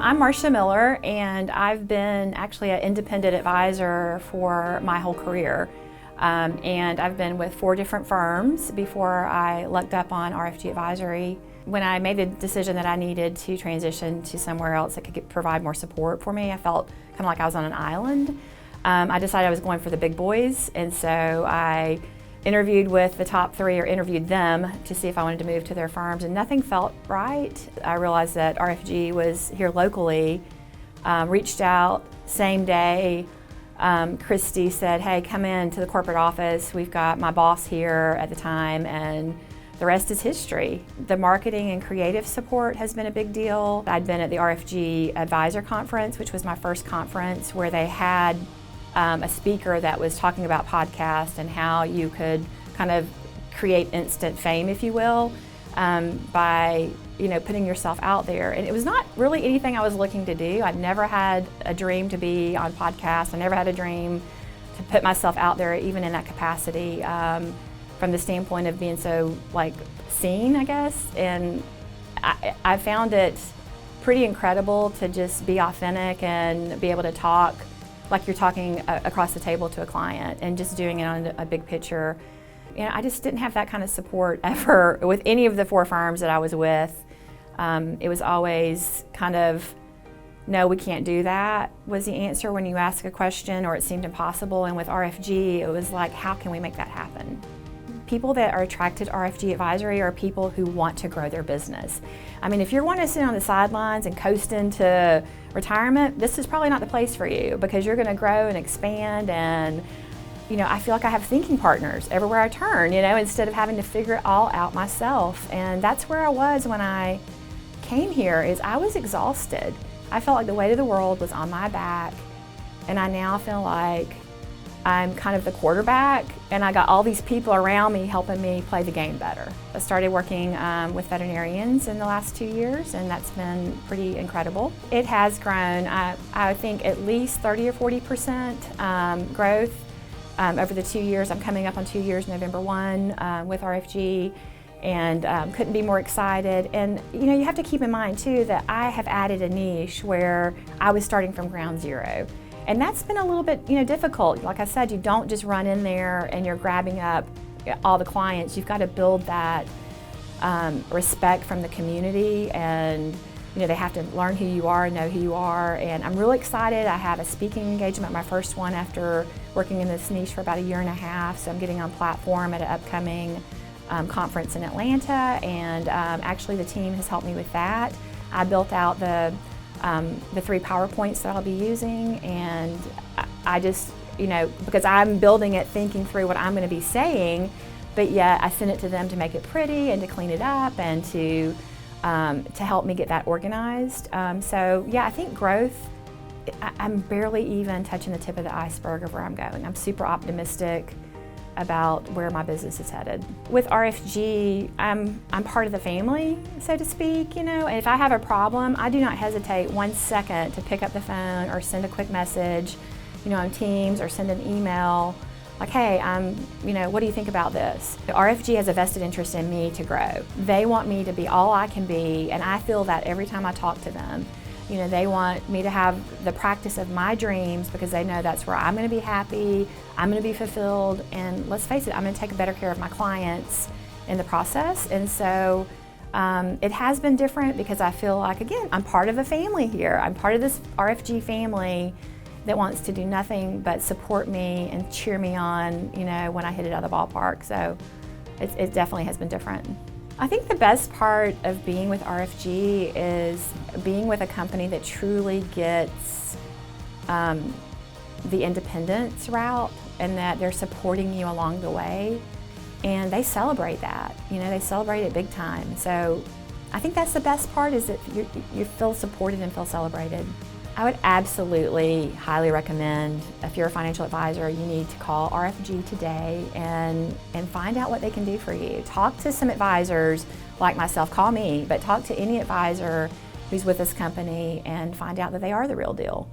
I'm Marcia Miller, and I've been actually an independent advisor for my whole career. And I've been with 4 different firms before I lucked up on RFG Advisory. When I made the decision that I needed to transition to somewhere else that could provide more support for me, I felt kind of like I was on an island. I decided I was going for the big boys, and so I interviewed with the top 3, or interviewed them to see if I wanted to move to their firms, and nothing felt right. I realized that RFG was here locally, reached out same day. Christy said, hey, come in to the corporate office. We've got my boss here at the time, and the rest is history. The marketing and creative support has been a big deal. I'd been at the RFG Advisor Conference, which was my first conference, where they had a speaker that was talking about podcasts and how you could kind of create instant fame, if you will, by putting yourself out there. And it was not really anything I was looking to do. I'd never had a dream to be on podcasts. I never had a dream to put myself out there, even in that capacity, from the standpoint of being so seen, I guess. And I found it pretty incredible to just be authentic and be able to talk like you're talking across the table to a client, and just doing it on a big picture. I just didn't have that kind of support ever with any of the 4 firms that I was with. It was always kind of, no, we can't do that, was the answer when you ask a question, or it seemed impossible. And with RFG, it was like, how can we make that happen? People that are attracted to RFG Advisory are people who want to grow their business. I mean, if you're wanting to sit on the sidelines and coast into retirement, this is probably not the place for you, because you're going to grow and expand. And I feel like I have thinking partners everywhere I turn, instead of having to figure it all out myself. And that's where I was when I came here. Is I was exhausted. I felt like the weight of the world was on my back, and I now feel like I'm kind of the quarterback, and I got all these people around me helping me play the game better. I started working with veterinarians in the last 2 years, and that's been pretty incredible. It has grown, I think, at least 30 or 40% growth over the 2 years. I'm coming up on 2 years, November 1, with RFG, and couldn't be more excited. And you have to keep in mind too that I have added a niche where I was starting from ground zero. And that's been a little bit difficult. Like I said, you don't just run in there and you're grabbing up all the clients. You've got to build that respect from the community, and they have to learn who you are and know who you are. And I'm really excited. I have a speaking engagement, my first one after working in this niche for about 1.5 years. So I'm getting on platform at an upcoming conference in Atlanta, and actually the team has helped me with that. I built out the 3 PowerPoints that I'll be using, and I just, because I'm building it thinking through what I'm going to be saying, but yet I send it to them to make it pretty and to clean it up and to help me get that organized. So yeah, I think growth, I'm barely even touching the tip of the iceberg of where I'm going. I'm super optimistic about where my business is headed. With RFG, I'm part of the family, so to speak, and if I have a problem, I do not hesitate 1 second to pick up the phone or send a quick message, on Teams, or send an email, like, hey, what do you think about this? RFG has a vested interest in me to grow. They want me to be all I can be, and I feel that every time I talk to them. They want me to have the practice of my dreams, because they know that's where I'm going to be happy, I'm going to be fulfilled, and let's face it, I'm going to take better care of my clients in the process. And so it has been different, because I feel like, again, I'm part of a family here. I'm part of this RFG family that wants to do nothing but support me and cheer me on, when I hit it out of the ballpark. So it definitely has been different. I think the best part of being with RFG is being with a company that truly gets the independence route, and that they're supporting you along the way, and they celebrate that. They celebrate it big time. So I think that's the best part, is that you feel supported and feel celebrated. I would absolutely highly recommend, if you're a financial advisor, you need to call RFG today and find out what they can do for you. Talk to some advisors like myself, call me, but talk to any advisor who's with this company and find out that they are the real deal.